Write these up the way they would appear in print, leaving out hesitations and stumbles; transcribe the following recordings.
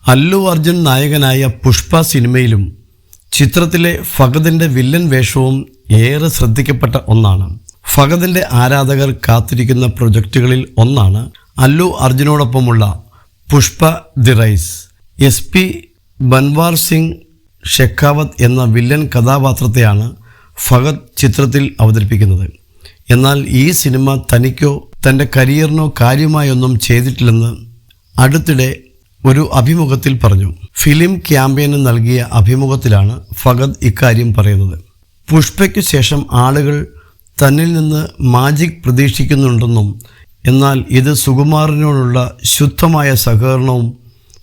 അല്ലു അർജുൻ നായകനായ പുഷ്പ സിനിമയിലും ചിത്രത്തിലെ ഫഹദിൻ്റെ വില്ലൻ വേഷവും ഏറെ ശ്രദ്ധിക്കപ്പെട്ട ഒന്നാണ്. ഫഹദിൻ്റെ ആരാധകർ കാത്തിരിക്കുന്ന പ്രൊജക്റ്റുകളിൽ ഒന്നാണ് അല്ലു അർജുനോടൊപ്പമുള്ള Pushpa the rise. SP Bhanwar Singh Shekhawat എന്ന വില്ലൻ കഥാപാത്രത്തെയാണ് ഫഹദ് ചിത്രത്തിൽ അവതരിപ്പിക്കുന്നത്. എന്നാൽ ഈ സിനിമ തനിക്കോ തൻ്റെ കരിയറിനോ കാര്യമായൊന്നും ചെയ്തിട്ടില്ലെന്ന് അടുത്തിടെ ഒരു അഭിമുഖത്തിൽ പറഞ്ഞു. ഫിലിം ക്യാമ്പയിന് നൽകിയ അഭിമുഖത്തിലാണ് ഫഹദ് ഇക്കാര്യം പറയുന്നത്. പുഷ്പയ്ക്കു ശേഷം ആളുകൾ തന്നിൽ നിന്ന് മാജിക് പ്രതീക്ഷിക്കുന്നുണ്ടെന്നും എന്നാൽ ഇത് സുകുമാരനോടുള്ള ശുദ്ധമായ സഹകരണവും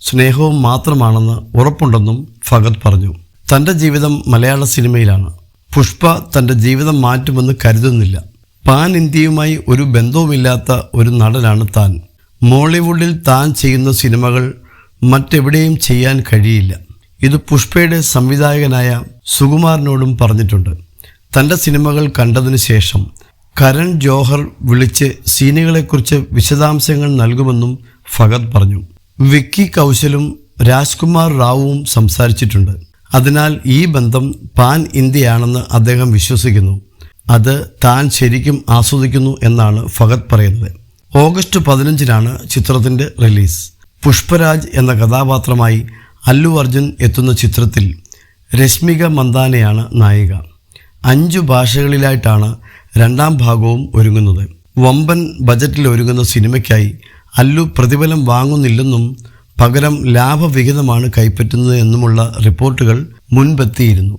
സ്നേഹവും മാത്രമാണെന്ന് ഉറപ്പുണ്ടെന്നും ഫഹദ് പറഞ്ഞു. തൻ്റെ ജീവിതം മലയാള സിനിമയിലാണ്. പുഷ്പ തൻ്റെ ജീവിതം മാറ്റുമെന്ന് കരുതുന്നില്ല. പാൻ ഇന്ത്യയുമായി ഒരു ബന്ധവുമില്ലാത്ത ഒരു നടനാണ് താൻ. മോളിവുഡിൽ താൻ ചെയ്യുന്ന സിനിമകൾ മറ്റെവിടെയും ചെയ്യാൻ കഴിയില്ല. ഇത് പുഷ്പയുടെ സംവിധായകനായ സുകുമാരനോടും പറഞ്ഞിട്ടുണ്ട്. തൻ്റെ സിനിമകൾ കണ്ടതിന് ശേഷം കരൺ ജോഹർ വിളിച്ച് സീനുകളെക്കുറിച്ച് വിശദാംശങ്ങൾ നൽകുമെന്നും ഫഹദ് പറഞ്ഞു. വിക്കി കൗശലും രാജ്കുമാർ റാവുവും സംസാരിച്ചിട്ടുണ്ട്. അതിനാൽ ഈ ബന്ധം പാൻ ഇന്ത്യയാണെന്ന് അദ്ദേഹം വിശ്വസിക്കുന്നു. അത് താൻ ശരിക്കും ആസ്വദിക്കുന്നു എന്നാണ് ഫഹദ് പറയുന്നത്. ഓഗസ്റ്റ് 15-നാണ് ചിത്രത്തിൻ്റെ റിലീസ്. പുഷ്പരാജ് എന്ന കഥാപാത്രമായി അല്ലു അർജുൻ എത്തുന്ന ചിത്രത്തിൽ രശ്മിക മന്ദാനയാണ് നായിക. 5 ഭാഷകളിലായിട്ടാണ് രണ്ടാം ഭാഗവും ഒരുങ്ങുന്നത്. വമ്പൻ ബജറ്റിൽ ഒരുങ്ങുന്ന സിനിമയ്ക്കായി അല്ലു പ്രതിഫലം വാങ്ങുന്നില്ലെന്നും പകരം ലാഭവിഹിതമാണ് കൈപ്പറ്റുന്നത് എന്നുമുള്ള റിപ്പോർട്ടുകൾ മുൻപെത്തിയിരുന്നു.